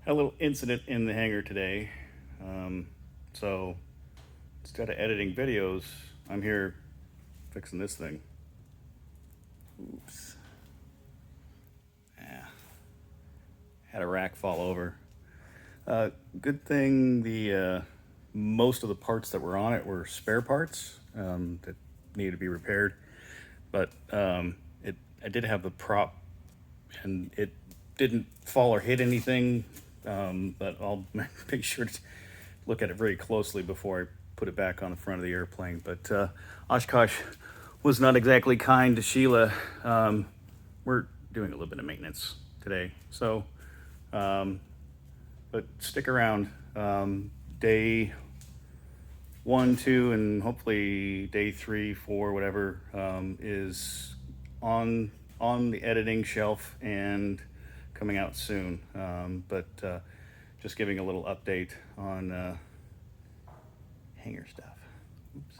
Had a little incident in the hangar today. So instead of editing videos, I'm here fixing this thing. Oops. Yeah. Had a rack fall over. Good thing the most of the parts that were on it were spare parts that needed to be repaired. But I did have the prop, and it didn't fall or hit anything. But I'll make sure to look at it very closely before I put it back on the front of the airplane. But Oshkosh was not exactly kind to Sheila. We're doing a little bit of maintenance today, so but stick around. Day 1, 2, and hopefully day 3, 4, whatever, is on the editing shelf and coming out soon. But just giving a little update on hangar stuff. Oops.